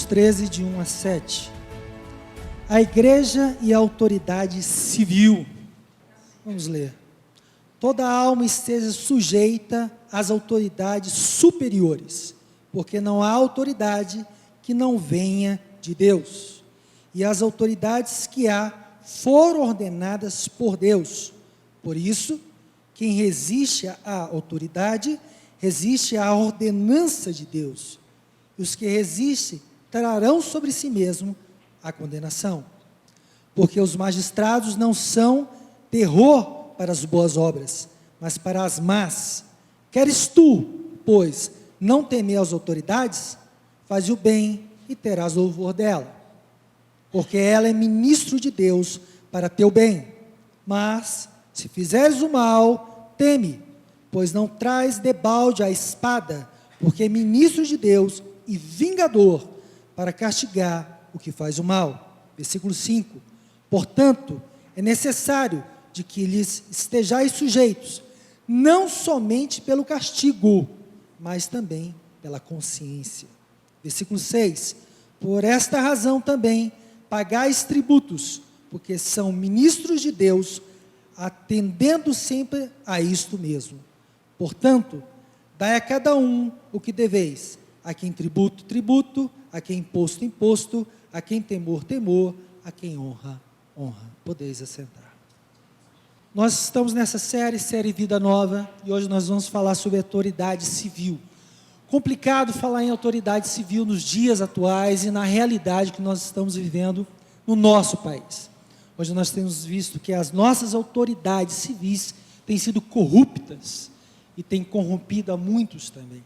13, de 1 a 7. A igreja e a autoridade civil. Vamos ler. Toda alma esteja sujeita às autoridades superiores, porque não há autoridade que não venha de Deus. E as autoridades que há foram ordenadas por Deus. Por isso, quem resiste à autoridade, resiste à ordenança de Deus. E os que resistem trarão sobre si mesmo a condenação. Porque os magistrados não são terror para as boas obras, mas para as más. Queres tu, pois, não temer as autoridades? Faz o bem e terás louvor dela, porque ela é ministro de Deus para teu bem. Mas, se fizeres o mal, teme, pois não traz debalde a espada, porque é ministro de Deus e vingador para castigar o que faz o mal. Versículo 5. Portanto, é necessário de que lhes estejais sujeitos, não somente pelo castigo, mas também pela consciência. Versículo 6. Por esta razão também pagais tributos, porque são ministros de Deus, atendendo sempre a isto mesmo. Portanto, dai a cada um o que deveis, a quem tributo, tributo, a quem imposto, imposto, a quem temor, temor, a quem honra, honra. Podeis assentar. Nós estamos nessa série Vida Nova, e hoje nós vamos falar sobre autoridade civil. Complicado falar em autoridade civil nos dias atuais e na realidade que nós estamos vivendo no nosso país. Hoje nós temos visto que as nossas autoridades civis têm sido corruptas e têm corrompido a muitos também.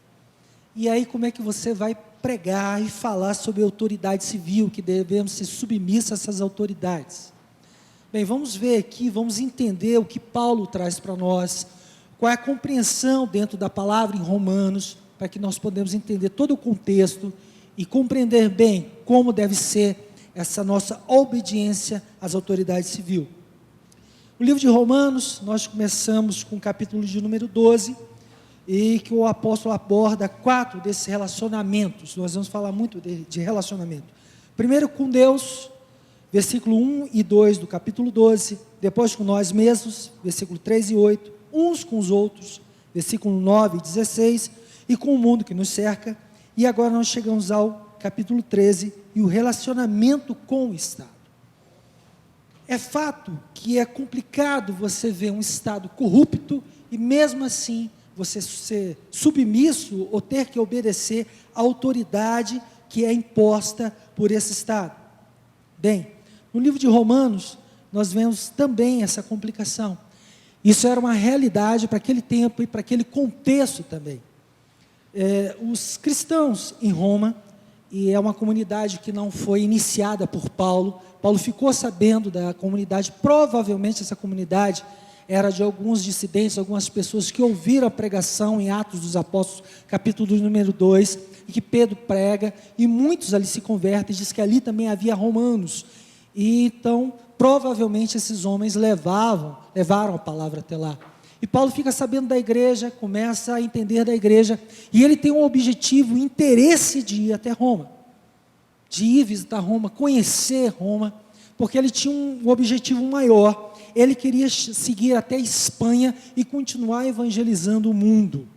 E aí como é que você vai pregar e falar sobre autoridade civil, que devemos ser submissos a essas autoridades? Bem, vamos ver aqui, vamos entender o que Paulo traz para nós, qual é a compreensão dentro da palavra em Romanos, para que nós podemos entender todo o contexto e compreender bem como deve ser essa nossa obediência às autoridades civis. O livro de Romanos, nós começamos com o capítulo de número 12, e que o apóstolo aborda 4 desses relacionamentos. Nós vamos falar muito de relacionamento. Primeiro com Deus, versículo 1 e 2 do capítulo 12, depois com nós mesmos, versículo 3 e 8, uns com os outros, versículo 9 e 16, e com o mundo que nos cerca, e agora nós chegamos ao capítulo 13, e o relacionamento com o Estado. É fato que é complicado você ver um Estado corrupto, e mesmo assim, você ser submisso, ou ter que obedecer à autoridade que é imposta por esse Estado. Bem, no livro de Romanos, nós vemos também essa complicação. Isso era uma realidade para aquele tempo e para aquele contexto também. Os cristãos em Roma, e é uma comunidade que não foi iniciada por Paulo, Paulo ficou sabendo da comunidade, provavelmente essa comunidade era de alguns dissidentes, algumas pessoas que ouviram a pregação em Atos dos Apóstolos, capítulo número 2, e que Pedro prega, e muitos ali se convertem, diz que ali também havia romanos, e então, provavelmente esses homens levaram a palavra até lá. E Paulo fica sabendo da igreja, começa a entender da igreja, e ele tem um objetivo, um interesse de ir até Roma, de ir visitar Roma, conhecer Roma, porque ele tinha um objetivo maior. Ele queria seguir até a Espanha e continuar evangelizando o mundo.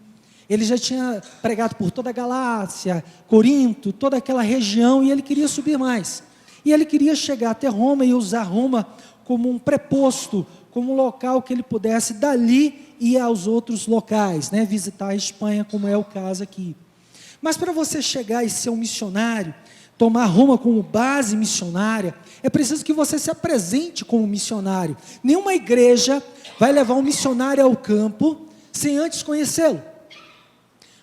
Ele já tinha pregado por toda a Galácia, Corinto, toda aquela região, e ele queria subir mais. E ele queria chegar até Roma e usar Roma como um preposto, como um local que ele pudesse dali ir aos outros locais, né? Visitar a Espanha, como é o caso aqui. Mas para você chegar e ser um missionário, tomar Roma como base missionária, é preciso que você se apresente como missionário. Nenhuma igreja vai levar um missionário ao campo sem antes conhecê-lo.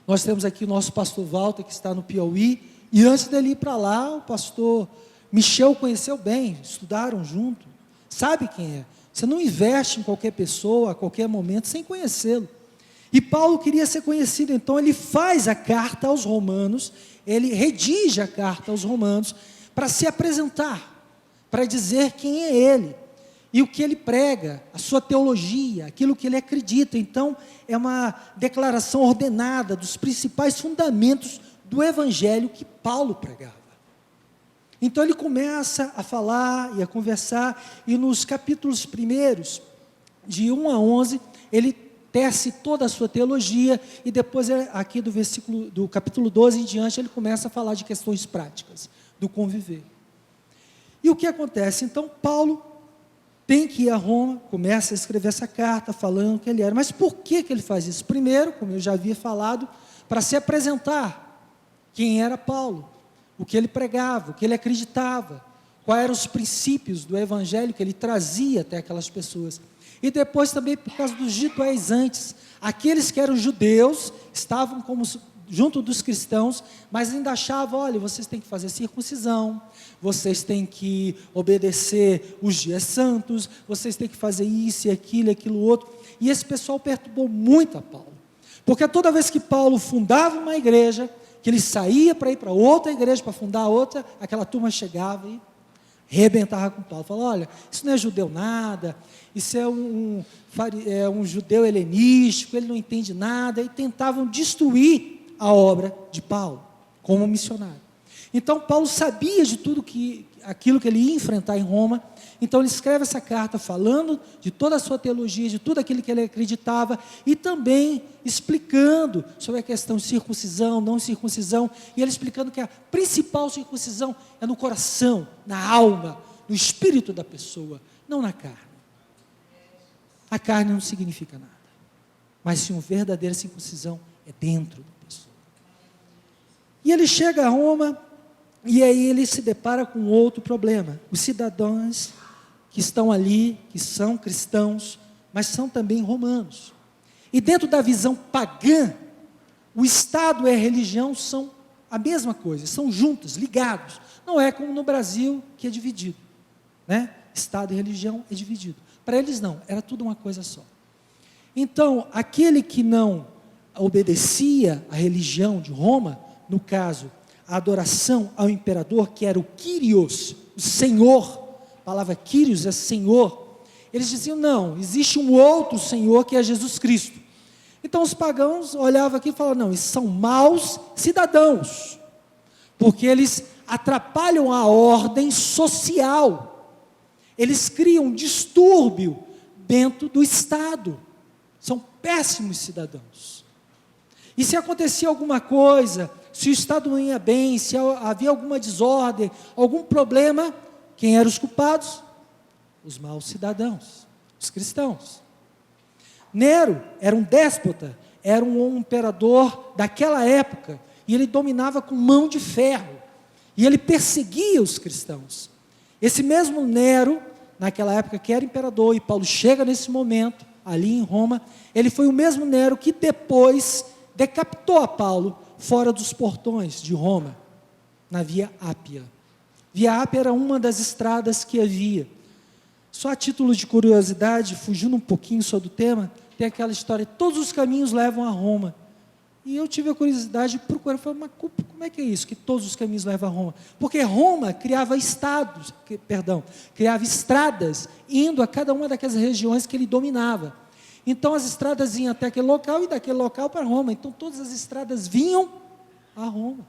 Nós temos aqui o nosso pastor Walter, que está no Piauí, e antes dele ir para lá, o pastor Michel conheceu bem, estudaram junto, sabe quem é. Você não investe em qualquer pessoa, a qualquer momento, sem conhecê-lo. E Paulo queria ser conhecido, então ele faz a carta aos romanos, ele redige a carta aos romanos, para se apresentar, para dizer quem é ele, e o que ele prega, a sua teologia, aquilo que ele acredita. Então, é uma declaração ordenada dos principais fundamentos do evangelho que Paulo pregava. Então ele começa a falar e a conversar, e nos capítulos primeiros, de 1 a 11, ele tece toda a sua teologia, e depois aqui do capítulo 12 em diante, ele começa a falar de questões práticas, do conviver. E o que acontece? Então Paulo tem que ir a Roma, começa a escrever essa carta, falando que ele era. Mas por que ele faz isso? Primeiro, como eu já havia falado, para se apresentar quem era Paulo, o que ele pregava, o que ele acreditava, quais eram os princípios do evangelho que ele trazia até aquelas pessoas. E depois também por causa dos judaizantes, aqueles que eram judeus, estavam como junto dos cristãos, mas ainda achavam, olha, vocês têm que fazer circuncisão, vocês têm que obedecer os dias santos, vocês têm que fazer isso e aquilo outro. E esse pessoal perturbou muito a Paulo, porque toda vez que Paulo fundava uma igreja, que ele saía para ir para outra igreja, para fundar outra, aquela turma chegava e arrebentava com Paulo, falava, olha, isso não é judeu nada, isso é um judeu helenístico, ele não entende nada, e tentavam destruir a obra de Paulo, como missionário. Então Paulo sabia de tudo aquilo que ele ia enfrentar em Roma, então ele escreve essa carta falando de toda a sua teologia, de tudo aquilo que ele acreditava, e também explicando sobre a questão de circuncisão, não circuncisão, e ele explicando que a principal circuncisão é no coração, na alma, no espírito da pessoa, não na carne. A carne não significa nada, mas sim uma verdadeira circuncisão é dentro da pessoa. E ele chega a Roma, e aí ele se depara com outro problema. Os cidadãos que estão ali, que são cristãos, mas são também romanos. E dentro da visão pagã, o Estado e a religião são a mesma coisa, são juntos, ligados. Não é como no Brasil, que é dividido, né? Estado e religião é dividido. Para eles não, era tudo uma coisa só. Então, aquele que não obedecia à religião de Roma, no caso, a adoração ao imperador, que era o Kyrios, o Senhor, a palavra Kyrios é Senhor, eles diziam, não, existe um outro Senhor que é Jesus Cristo. Então os pagãos olhavam aqui e falavam, não, esses são maus cidadãos, porque eles atrapalham a ordem social, eles criam um distúrbio dentro do Estado, são péssimos cidadãos. E se acontecia alguma coisa, se o Estado não ia bem, se havia alguma desordem, algum problema, quem eram os culpados? Os maus cidadãos, os cristãos. Nero era um déspota, era um imperador daquela época, e ele dominava com mão de ferro, e ele perseguia os cristãos. Esse mesmo Nero, naquela época que era imperador, e Paulo chega nesse momento, ali em Roma, ele foi o mesmo Nero que depois decapitou a Paulo fora dos portões de Roma, na Via Ápia. Via Ápia era uma das estradas que havia. Só a título de curiosidade, fugindo um pouquinho só do tema, tem aquela história, todos os caminhos levam a Roma. E eu tive a curiosidade de procurar, falei, mas como é que é isso, que todos os caminhos levam a Roma? Porque Roma criava criava estradas, indo a cada uma daquelas regiões que ele dominava. Então as estradas iam até aquele local, e daquele local para Roma. Então todas as estradas vinham a Roma.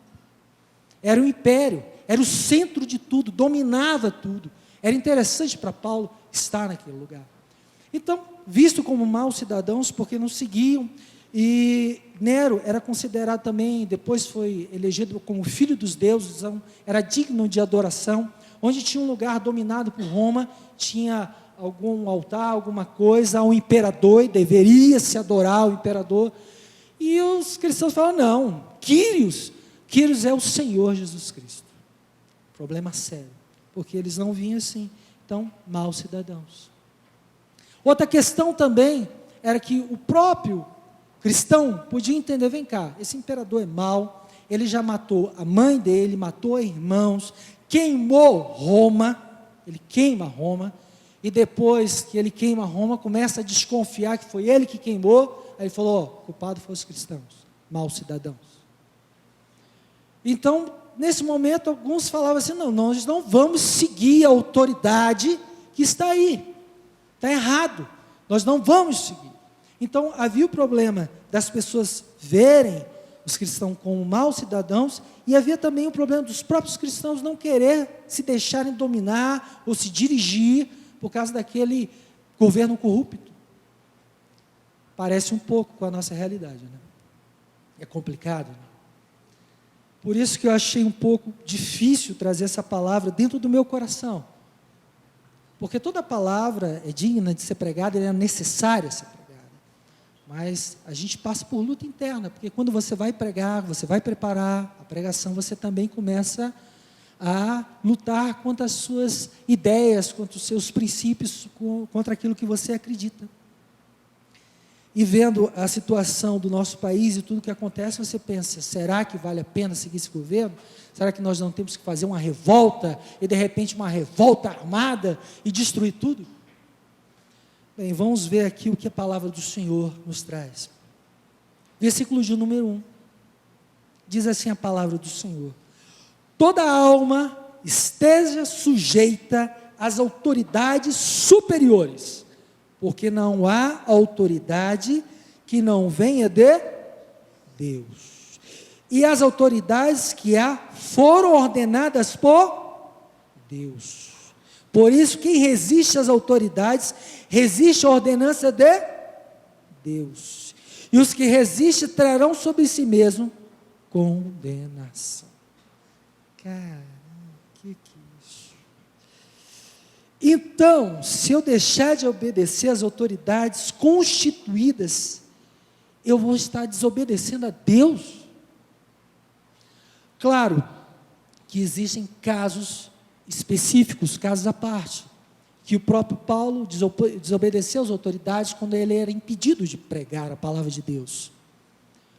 Era o império, era o centro de tudo, dominava tudo. Era interessante para Paulo estar naquele lugar. Então, visto como maus cidadãos, porque não seguiam, e Nero era considerado também, depois foi elegido como filho dos deuses, então era digno de adoração, onde tinha um lugar dominado por Roma, tinha algum altar, alguma coisa, ao imperador, e deveria se adorar o imperador, e os cristãos falam, não, Kyrios é o Senhor Jesus Cristo. Problema sério, porque eles não vinham assim, então, maus cidadãos. Outra questão também, era que o próprio cristão podia entender, vem cá, esse imperador é mau, ele já matou a mãe dele, matou irmãos, queimou Roma, ele queima Roma, e depois que ele queima Roma, começa a desconfiar que foi ele que queimou, aí ele falou, culpado foram os cristãos, maus cidadãos. Então, nesse momento, alguns falavam assim, não, nós não vamos seguir a autoridade que está aí, está errado, nós não vamos seguir. Então, havia o problema das pessoas verem os cristãos como maus cidadãos, e havia também o problema dos próprios cristãos não querer se deixarem dominar ou se dirigir por causa daquele governo corrupto. Parece um pouco com a nossa realidade, né? É complicado, né? Por isso que eu achei um pouco difícil trazer essa palavra dentro do meu coração. Porque toda palavra é digna de ser pregada, ela é necessária ser pregada. Mas a gente passa por luta interna, porque quando você vai pregar, você vai preparar a pregação, você também começa a lutar contra as suas ideias, contra os seus princípios, contra aquilo que você acredita. E vendo a situação do nosso país e tudo que acontece, você pensa, será que vale a pena seguir esse governo? Será que nós não temos que fazer uma revolta, e de repente uma revolta armada, e destruir tudo? Bem, vamos ver aqui o que a palavra do Senhor nos traz. Versículo de número 1, diz assim a palavra do Senhor: toda alma esteja sujeita às autoridades superiores, porque não há autoridade que não venha de Deus. E as autoridades que há foram ordenadas por Deus. Por isso, quem resiste às autoridades, resiste à ordenança de Deus. E os que resistem trarão sobre si mesmo condenação. Cara, que é isso? Então, se eu deixar de obedecer às autoridades constituídas, eu vou estar desobedecendo a Deus? Claro que existem casos específicos, casos à parte, que o próprio Paulo desobedeceu às autoridades quando ele era impedido de pregar a palavra de Deus.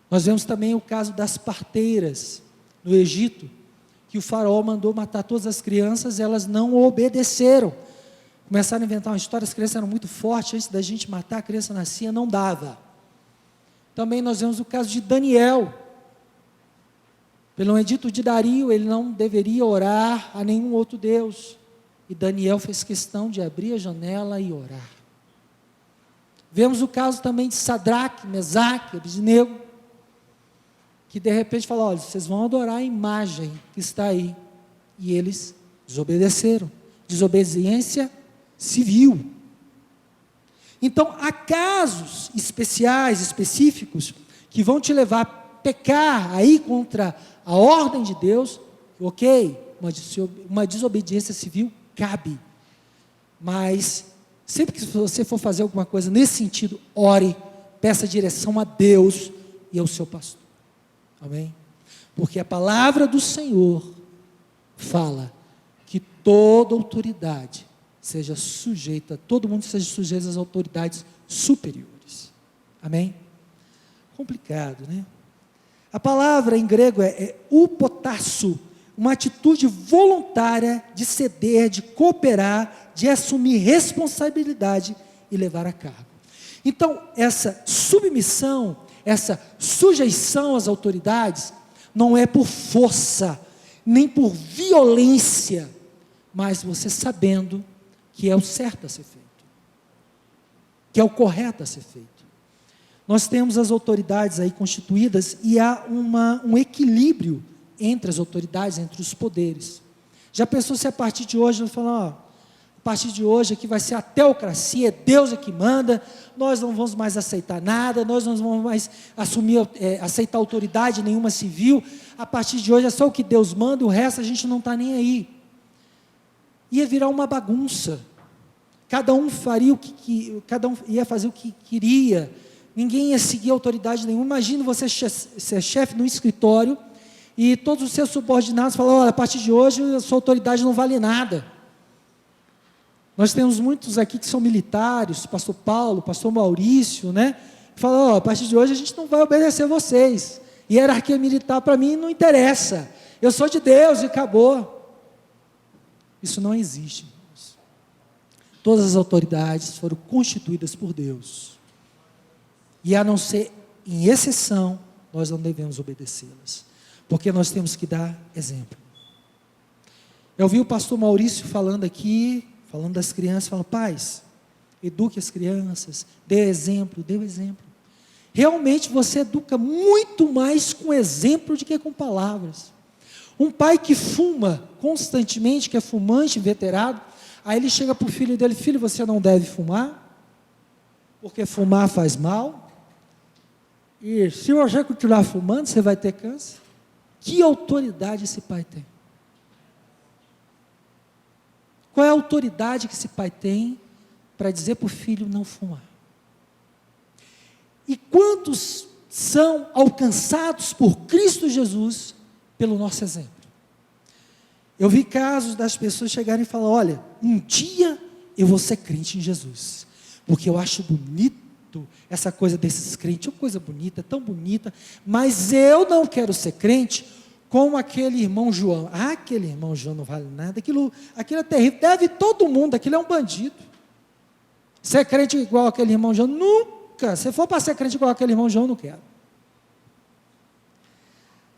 Nós vemos também o caso das parteiras no Egito, que o faraó mandou matar todas as crianças, elas não obedeceram. Começaram a inventar uma história, as crianças eram muito fortes, antes da gente matar, a criança nascia, não dava. Também nós vemos o caso de Daniel. Pelo edito de Dario, ele não deveria orar a nenhum outro Deus. E Daniel fez questão de abrir a janela e orar. Vemos o caso também de Sadraque, Mesaque, Abednego, que de repente falou, olha, vocês vão adorar a imagem que está aí. E eles desobedeceram. Desobediência civil. Então, há casos especiais, específicos, que vão te levar a pecar aí contra a ordem de Deus. Ok, uma desobediência civil cabe. Mas, sempre que você for fazer alguma coisa nesse sentido, ore, peça direção a Deus e ao seu pastor. Amém? Porque a palavra do Senhor fala que toda autoridade seja sujeita, todo mundo seja sujeito às autoridades superiores. Amém? Complicado, né? A palavra em grego é upotasso, uma atitude voluntária de ceder, de cooperar, de assumir responsabilidade e levar a cargo. Então, essa submissão, essa sujeição às autoridades, não é por força, nem por violência, mas você sabendo que é o certo a ser feito, que é o correto a ser feito. Nós temos as autoridades aí constituídas e há um equilíbrio entre as autoridades, entre os poderes. Já pensou se a partir de hoje, eu vou falar, a partir de hoje aqui vai ser a teocracia, Deus é que manda, nós não vamos mais aceitar nada, nós não vamos mais aceitar autoridade nenhuma civil, a partir de hoje é só o que Deus manda, o resto a gente não está nem aí. Ia virar uma bagunça, cada um faria cada um ia fazer o que queria, ninguém ia seguir autoridade nenhuma. Imagina você ser chefe no escritório, e todos os seus subordinados falam, olha, a partir de hoje a sua autoridade não vale nada. Nós temos muitos aqui que são militares, pastor Paulo, pastor Maurício, né? Falam, a partir de hoje a gente não vai obedecer a vocês. Hierarquia militar para mim não interessa. Eu sou de Deus e acabou. Isso não existe, irmãos. Todas as autoridades foram constituídas por Deus. E a não ser em exceção, nós não devemos obedecê-las. Porque nós temos que dar exemplo. Eu ouvi o pastor Maurício falando aqui, falando das crianças, falando, pais, eduque as crianças, dê exemplo, Realmente você educa muito mais com exemplo do que com palavras. Um pai que fuma constantemente, que é fumante, inveterado, aí ele chega para o filho dele: filho, você não deve fumar, porque fumar faz mal, e se você continuar fumando, você vai ter câncer. Que autoridade esse pai tem? Qual é a autoridade que esse pai tem para dizer para o filho não fumar? E quantos são alcançados por Cristo Jesus pelo nosso exemplo? Eu vi casos das pessoas chegarem e falar: olha, um dia eu vou ser crente em Jesus, porque eu acho bonito essa coisa desses crentes, uma coisa bonita, tão bonita, mas eu não quero ser crente como aquele irmão João. Aquele irmão João não vale nada, aquilo é terrível, deve todo mundo, aquilo é um bandido. Ser crente igual aquele irmão João, nunca. Se for para ser crente igual aquele irmão João, não quero.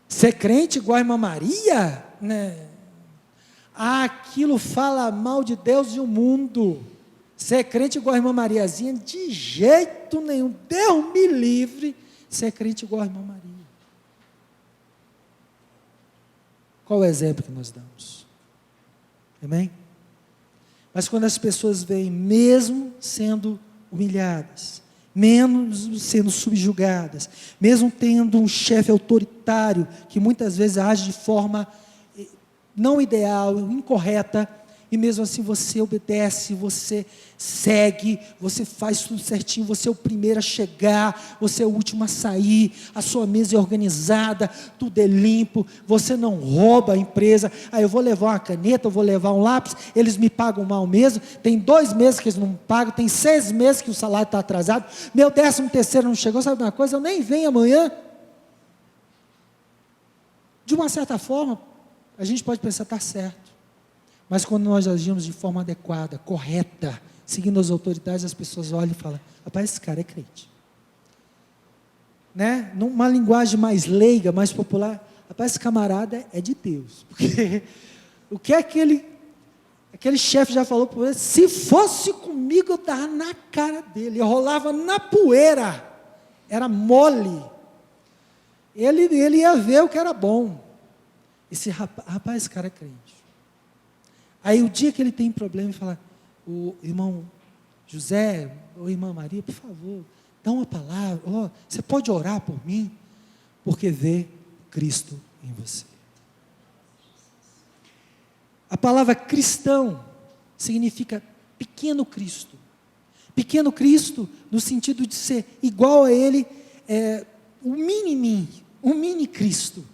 Ser crente igual a irmã Maria, né? Aquilo fala mal de Deus e o mundo. Ser crente igual a irmã Mariazinha, de jeito nenhum. Deus me livre ser crente igual a irmã Maria. Qual o exemplo que nós damos? Amém? Mas quando as pessoas veem, mesmo sendo humilhadas, menos sendo subjugadas, mesmo tendo um chefe autoritário, que muitas vezes age de forma não ideal, incorreta, e mesmo assim você obedece, você segue, você faz tudo certinho, você é o primeiro a chegar, você é o último a sair, a sua mesa é organizada, tudo é limpo, você não rouba a empresa. Eu vou levar uma caneta, eu vou levar um lápis, eles me pagam mal mesmo, tem 2 meses que eles não me pagam, tem 6 meses que o salário está atrasado, meu 13º não chegou, sabe uma coisa, eu nem venho amanhã. De uma certa forma, a gente pode pensar: está certo. Mas quando nós agimos de forma adequada, correta, seguindo as autoridades, as pessoas olham e falam: rapaz, esse cara é crente. Né? Numa linguagem mais leiga, mais popular: rapaz, esse camarada é de Deus. Porque o que aquele chefe já falou para ele: se fosse comigo, eu dava na cara dele, eu rolava na poeira, era mole. Ele ia ver o que era bom. Esse rapaz, esse cara é crente. Aí o dia que ele tem problema, ele fala: o irmão José, ou irmã Maria, por favor, dá uma palavra, você pode orar por mim, porque vê Cristo em você. A palavra cristão significa pequeno Cristo. Pequeno Cristo no sentido de ser igual a ele, um mini Cristo.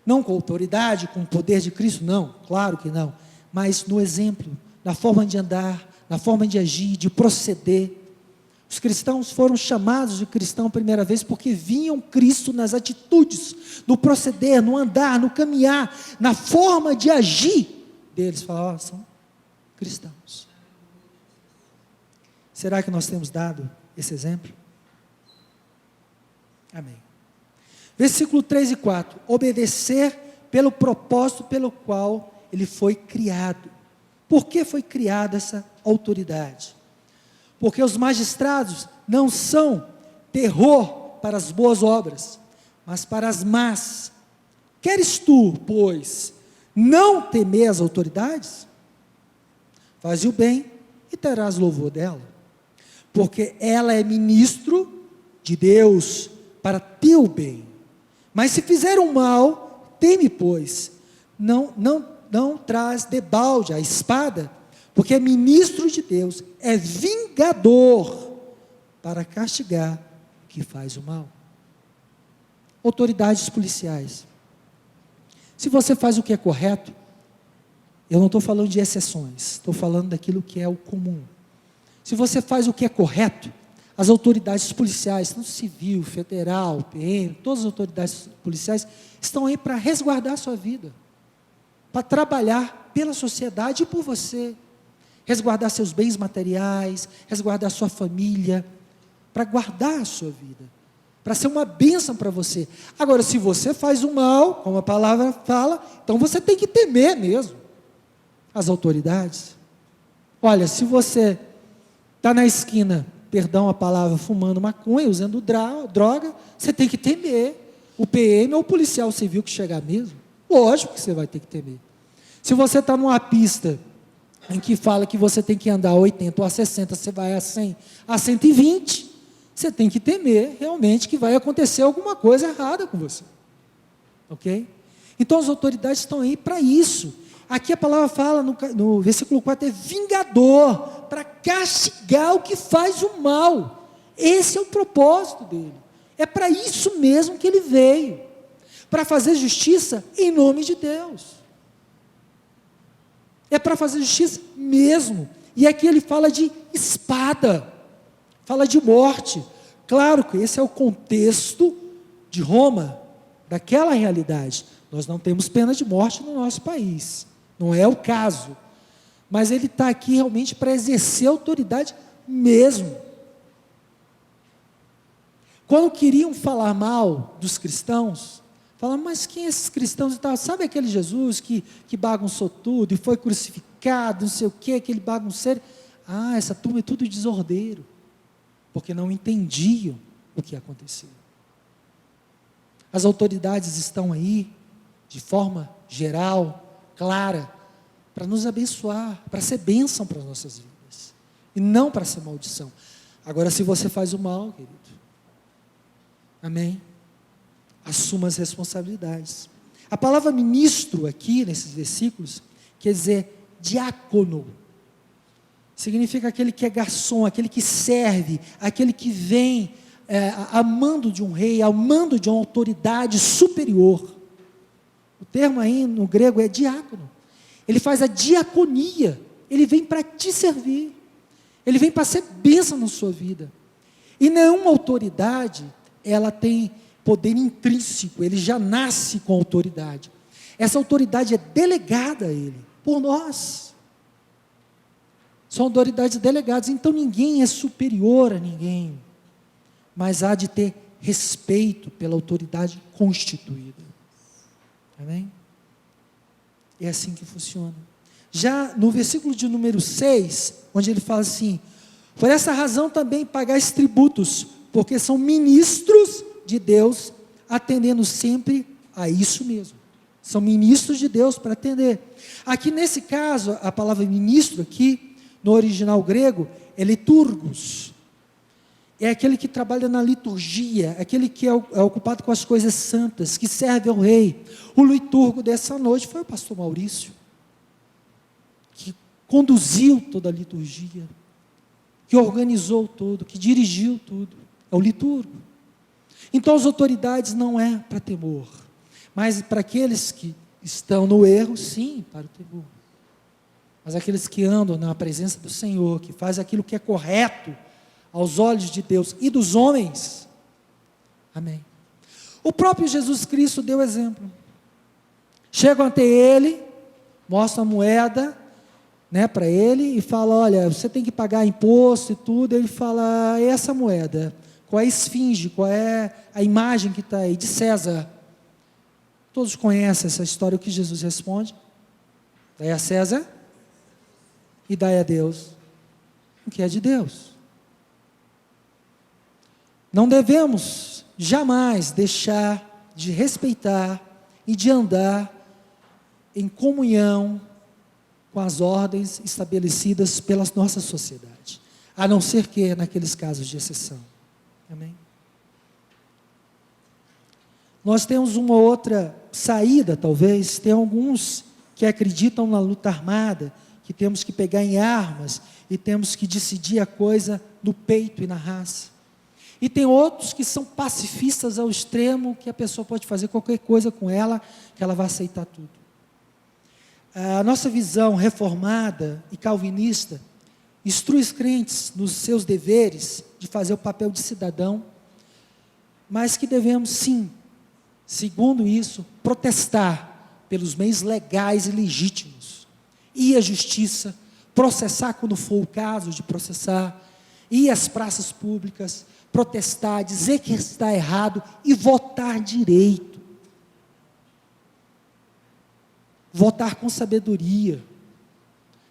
Não com autoridade, com o poder de Cristo, não, claro que não. Mas no exemplo, na forma de andar, na forma de agir, de proceder. Os cristãos foram chamados de cristão a primeira vez porque viam Cristo nas atitudes, no proceder, no andar, no caminhar, na forma de agir deles. Falaram: são cristãos. Será que nós temos dado esse exemplo? Amém. Versículo 3 e 4. Obedecer pelo propósito pelo qual ele foi criado. Por que foi criada essa autoridade? Porque os magistrados não são terror para as boas obras, mas para as más. Queres tu, pois, não temer as autoridades? Faze o bem e terás louvor dela, porque ela é ministro de Deus para teu bem. Mas se fizer o mal, teme, pois, não traz debalde a espada, porque é ministro de Deus, é vingador para castigar o que faz o mal. Autoridades policiais. Se você faz o que é correto, eu não estou falando de exceções, estou falando daquilo que é o comum. Se você faz o que é correto, as autoridades policiais, tanto civil, federal, PM, todas as autoridades policiais, estão aí para resguardar a sua vida, para trabalhar pela sociedade e por você, resguardar seus bens materiais, resguardar sua família, para guardar a sua vida, para ser uma bênção para você. Agora, se você faz o mal, como a palavra fala, então você tem que temer mesmo as autoridades. Olha, se você está na esquina, perdão a palavra, fumando maconha, usando droga, você tem que temer o PM ou o policial civil que chegar mesmo. Lógico que você vai ter que temer. Se você está numa pista em que fala que você tem que andar a 80 ou a 60, você vai a 100, a 120, você tem que temer realmente que vai acontecer alguma coisa errada com você. Ok? Então as autoridades estão aí para isso. Aqui a palavra fala no versículo 4, é vingador, para castigar o que faz o mal. Esse é o propósito dele. É para isso mesmo que ele veio, para fazer justiça em nome de Deus. É para fazer justiça mesmo. E aqui ele fala de espada, fala de morte. Claro que esse é o contexto de Roma, daquela realidade. Nós não temos pena de morte no nosso país, não é o caso. Mas ele está aqui realmente para exercer autoridade mesmo. Quando queriam falar mal dos cristãos, falavam, mas quem é esses cristãos e tal? Sabe aquele Jesus que bagunçou tudo e foi crucificado, não sei o que, aquele bagunceiro? Ah, essa turma é tudo desordeiro, porque não entendiam o que aconteceu. As autoridades estão aí, de forma geral, clara, para nos abençoar, para ser bênção para as nossas vidas, e não para ser maldição. Agora, se você faz o mal, querido, amém? Assuma as responsabilidades. A palavra ministro aqui, nesses versículos, quer dizer diácono. Significa aquele que é garçom, aquele que serve, aquele que vem a mando de um rei, ao mando de uma autoridade superior. O termo aí no grego é diácono. Ele faz a diaconia, ele vem para te servir, ele vem para ser bênção na sua vida. E nenhuma autoridade, ela tem poder intrínseco, ele já nasce com autoridade. Essa autoridade é delegada a ele, por nós. São autoridades delegadas, então ninguém é superior a ninguém, mas há de ter respeito pela autoridade constituída. Amém? É assim que funciona. Já no versículo de número 6, onde ele fala assim, por essa razão também pagais tributos, porque são ministros de Deus, atendendo sempre a isso mesmo. São ministros de Deus para atender. Aqui nesse caso, a palavra ministro aqui, no original grego, é liturgos. É aquele que trabalha na liturgia, aquele que é ocupado com as coisas santas, que serve ao rei. O liturgo dessa noite foi o pastor Maurício, que conduziu toda a liturgia, que organizou tudo, que dirigiu tudo. É o liturgo. Então as autoridades não é para temor, mas para aqueles que estão no erro, sim, para o temor. Mas aqueles que andam na presença do Senhor, que fazem aquilo que é correto aos olhos de Deus e dos homens, amém. O próprio Jesus Cristo deu exemplo. Chegam até ele, mostram a moeda, né, para ele, e fala, olha, você tem que pagar imposto e tudo. Ele fala, essa moeda, qual é a esfinge, qual é a imagem que está aí? De César. Todos conhecem essa história, o que Jesus responde? Dai a César e dai a Deus o que é de Deus. Não devemos jamais deixar de respeitar e de andar em comunhão com as ordens estabelecidas pela nossa sociedade, a não ser que naqueles casos de exceção. Amém? Nós temos uma outra saída, talvez. Tem alguns que acreditam na luta armada, que temos que pegar em armas e temos que decidir a coisa no peito e na raça. E tem outros que são pacifistas ao extremo, que a pessoa pode fazer qualquer coisa com ela, que ela vai aceitar tudo. A nossa visão reformada e calvinista instrui os crentes nos seus deveres de fazer o papel de cidadão, mas que devemos sim, segundo isso, protestar pelos meios legais e legítimos, ir à justiça, processar quando for o caso de processar, ir às praças públicas, protestar, dizer que está errado e votar direito. Votar com sabedoria.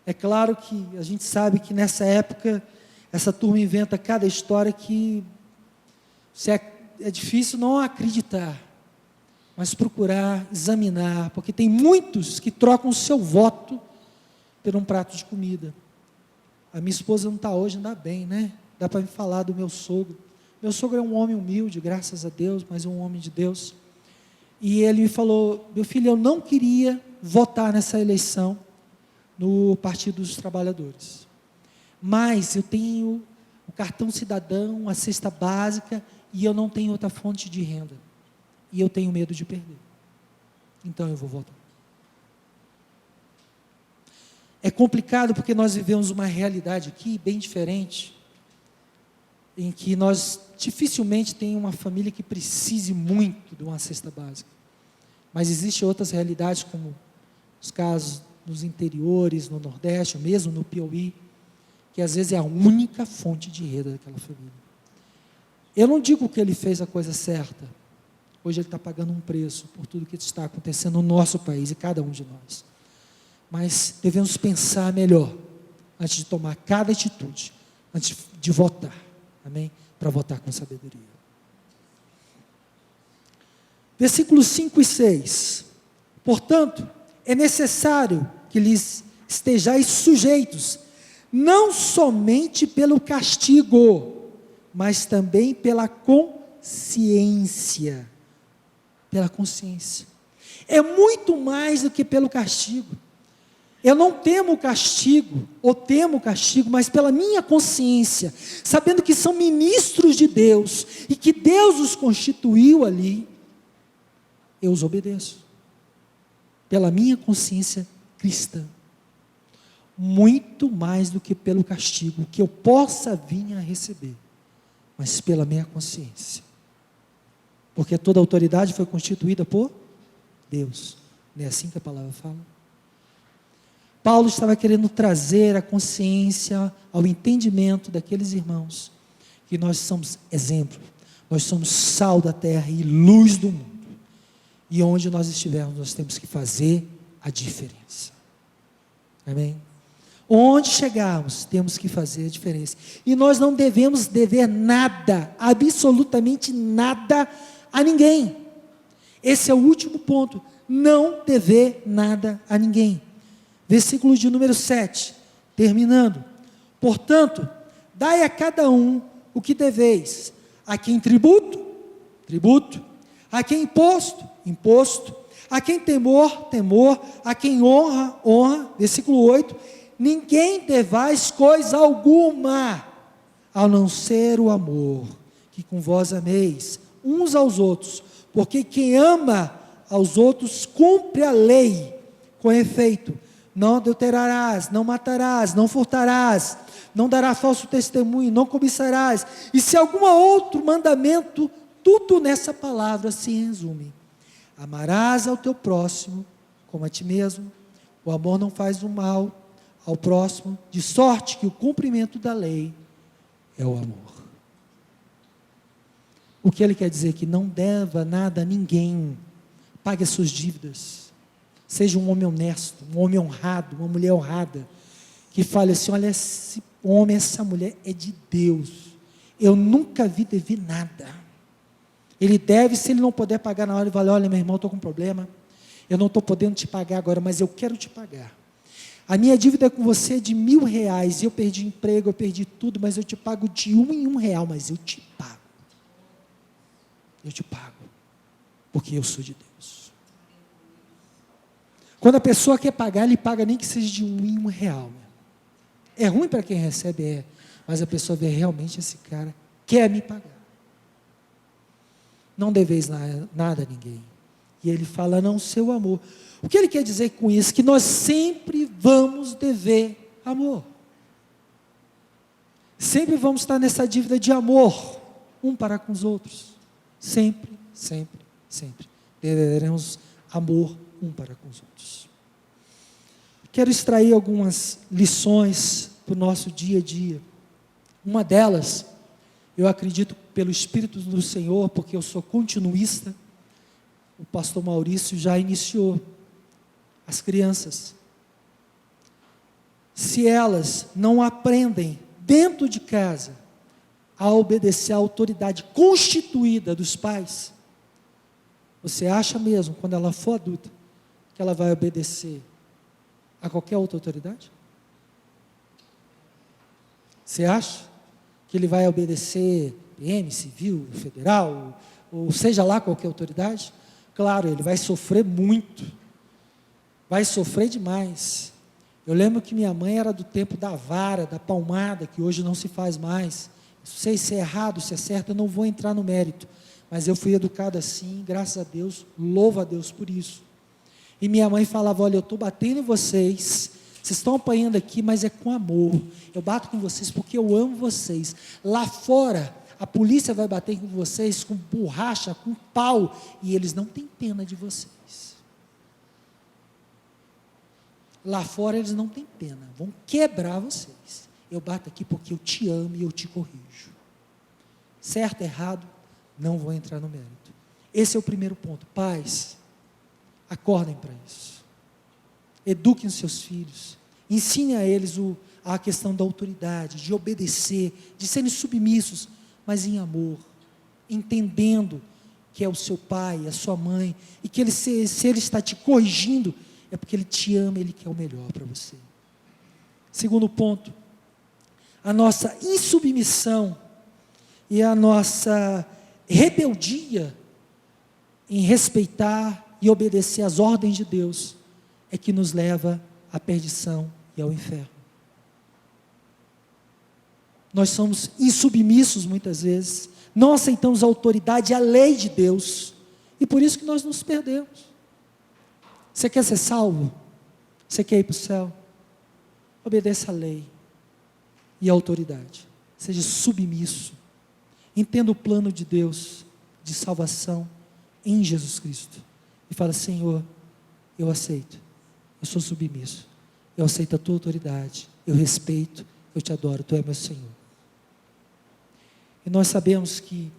É claro que a gente sabe que nessa época essa turma inventa cada história que é difícil não acreditar, mas procurar, examinar, porque tem muitos que trocam o seu voto por um prato de comida. A minha esposa não está hoje, ainda bem, né? Dá para me falar do meu sogro. Meu sogro é um homem humilde, graças a Deus, mas é um homem de Deus. E ele me falou: meu filho, eu não queria votar nessa eleição no Partido dos Trabalhadores, mas eu tenho o cartão cidadão, a cesta básica, e eu não tenho outra fonte de renda, e eu tenho medo de perder, então eu vou votar. É complicado porque nós vivemos uma realidade aqui bem diferente, em que nós dificilmente tem uma família que precise muito de uma cesta básica, mas existem outras realidades, como os casos nos interiores, no Nordeste, mesmo no Piauí, que às vezes é a única fonte de renda daquela família. Eu não digo que ele fez a coisa certa, hoje ele está pagando um preço por tudo que está acontecendo no nosso país e cada um de nós, mas devemos pensar melhor, antes de tomar cada atitude, antes de votar, amém? Para votar com sabedoria. Versículos 5 e 6, portanto, é necessário que lhes estejais sujeitos, não somente pelo castigo, mas também pela consciência. Pela consciência. É muito mais do que pelo castigo. Eu não temo o castigo, ou temo o castigo, mas pela minha consciência, sabendo que são ministros de Deus, e que Deus os constituiu ali, eu os obedeço. Pela minha consciência cristã, muito mais do que pelo castigo que eu possa vir a receber, mas pela minha consciência, porque toda autoridade foi constituída por Deus, não é assim que a palavra fala? Paulo estava querendo trazer a consciência ao entendimento daqueles irmãos, que nós somos exemplo, nós somos sal da terra e luz do mundo, e onde nós estivermos, nós temos que fazer a diferença. Amém? Onde chegarmos, temos que fazer a diferença. E nós não devemos dever nada, absolutamente nada, a ninguém. Esse é o último ponto. Não dever nada a ninguém. Versículo de número 7, terminando. Portanto, dai a cada um o que deveis. A quem tributo, tributo. A quem imposto, imposto, a quem temor, temor, a quem honra, honra. Versículo 8, ninguém devais coisa alguma, a não ser o amor, que com vós ameis, uns aos outros, porque quem ama aos outros, cumpre a lei, com efeito, não adulterarás, não matarás, não furtarás, não darás falso testemunho, não cobiçarás, e se algum outro mandamento, tudo nessa palavra se resume: amarás ao teu próximo como a ti mesmo. O amor não faz o mal ao próximo, de sorte que o cumprimento da lei é o amor. O que ele quer dizer? Que não deva nada a ninguém, pague as suas dívidas, seja um homem honesto, um homem honrado, uma mulher honrada, que fale assim: olha, esse homem, essa mulher é de Deus, eu nunca vi dever nada. Ele deve, se ele não puder pagar na hora, ele fala: olha, meu irmão, estou com um problema, eu não estou podendo te pagar agora, mas eu quero te pagar. A minha dívida com você é de R$1.000, e eu perdi emprego, eu perdi tudo, mas eu te pago de R$1 em R$1, mas eu te pago. Eu te pago, porque eu sou de Deus. Quando a pessoa quer pagar, ele paga nem que seja de R$1 em R$1. É ruim para quem recebe, mas a pessoa vê: realmente esse cara quer me pagar. Não deveis nada a ninguém. E ele fala: não, seu amor. O que ele quer dizer com isso? Que nós sempre vamos dever amor. Sempre vamos estar nessa dívida de amor, um para com os outros. Sempre, sempre, sempre. Deveremos amor um para com os outros. Quero extrair algumas lições para o nosso dia a dia. Uma delas, eu acredito pelo Espírito do Senhor, porque eu sou continuista, o pastor Maurício já iniciou. As crianças, se elas não aprendem dentro de casa, a obedecer à autoridade constituída dos pais, você acha mesmo, quando ela for adulta, que ela vai obedecer a qualquer outra autoridade? Você acha que ele vai obedecer PM, civil, federal, ou seja lá qualquer autoridade? Claro, ele vai sofrer muito, vai sofrer demais. Eu lembro que minha mãe era do tempo da vara, da palmada, que hoje não se faz mais. Não sei se é errado, se é certo, eu não vou entrar no mérito, mas eu fui educado assim, graças a Deus, louvo a Deus por isso. E minha mãe falava: olha, eu estou batendo em vocês estão apanhando aqui, mas é com amor, eu bato com vocês porque eu amo vocês. Lá fora, a polícia vai bater com vocês com borracha, com pau, e eles não têm pena de vocês. Lá fora eles não têm pena, vão quebrar vocês. Eu bato aqui porque eu te amo e eu te corrijo. Certo, errado, não vou entrar no mérito. Esse é o primeiro ponto. Pais, acordem para isso. Eduquem os seus filhos. Ensine a eles a questão da autoridade, de obedecer, de serem submissos, mas em amor, entendendo que é o seu pai, a sua mãe, e que se ele está te corrigindo, é porque ele te ama, ele quer o melhor para você. Segundo ponto, a nossa insubmissão e a nossa rebeldia em respeitar e obedecer às ordens de Deus é que nos leva à perdição e ao inferno. Nós somos insubmissos muitas vezes, não aceitamos a autoridade e a lei de Deus, e por isso que nós nos perdemos. Você quer ser salvo? Você quer ir para o céu? Obedeça a lei e a autoridade, seja submisso, entenda o plano de Deus, de salvação em Jesus Cristo, e fala: Senhor, eu aceito, eu sou submisso, eu aceito a tua autoridade, eu respeito, eu te adoro, tu és meu Senhor. E nós sabemos que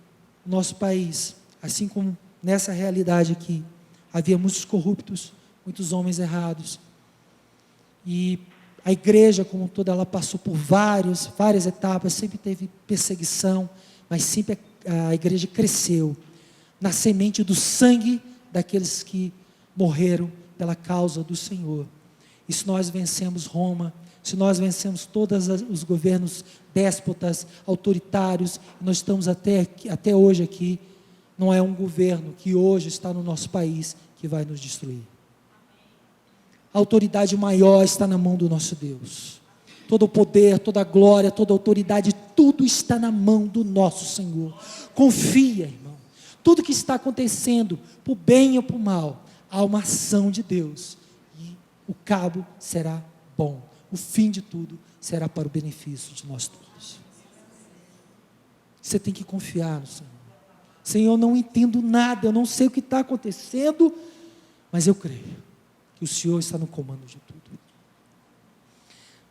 no nosso país, assim como nessa realidade aqui, havia muitos corruptos, muitos homens errados, e a igreja como toda, ela passou por várias etapas, sempre teve perseguição, mas sempre a igreja cresceu, na semente do sangue daqueles que morreram pela causa do Senhor. E se nós vencemos Roma, se nós vencemos todos os governos déspotas, autoritários, nós estamos até hoje aqui, não é um governo que hoje está no nosso país que vai nos destruir. A autoridade maior está na mão do nosso Deus. Todo o poder, toda a glória, toda a autoridade, tudo está na mão do nosso Senhor. Confia, irmão. Tudo que está acontecendo, por bem ou por mal, há uma ação de Deus. E o cabo será bom. O fim de tudo será para o benefício de nós todos. Você tem que confiar no Senhor. Senhor, eu não entendo nada, eu não sei o que está acontecendo, mas eu creio que o Senhor está no comando de tudo.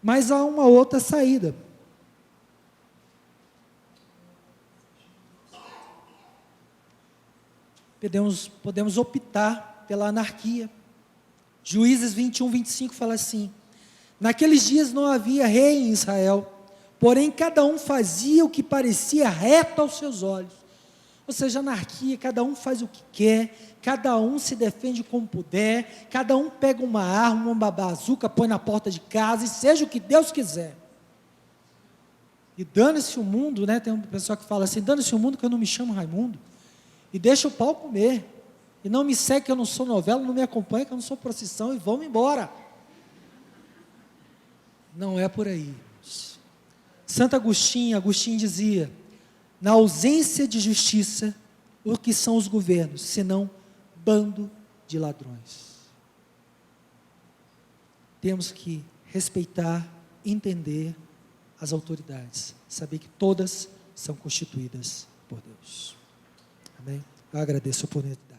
Mas há uma outra saída. Podemos optar pela anarquia. Juízes 21, 25 fala assim: naqueles dias não havia rei em Israel, porém cada um fazia o que parecia reto aos seus olhos. Ou seja, anarquia, cada um faz o que quer, cada um se defende como puder, cada um pega uma arma, uma bazuca, põe na porta de casa, e seja o que Deus quiser. E dane-se o mundo, né? Tem um pessoal que fala assim: dane-se o mundo que eu não me chamo Raimundo, e deixa o pau comer, e não me segue que eu não sou novela, não me acompanha que eu não sou procissão, e vamos embora. Não é por aí. Santo Agostinho dizia: na ausência de justiça, o que são os governos, senão bando de ladrões? Temos que respeitar, entender as autoridades, saber que todas são constituídas por Deus. Amém? Eu agradeço a oportunidade.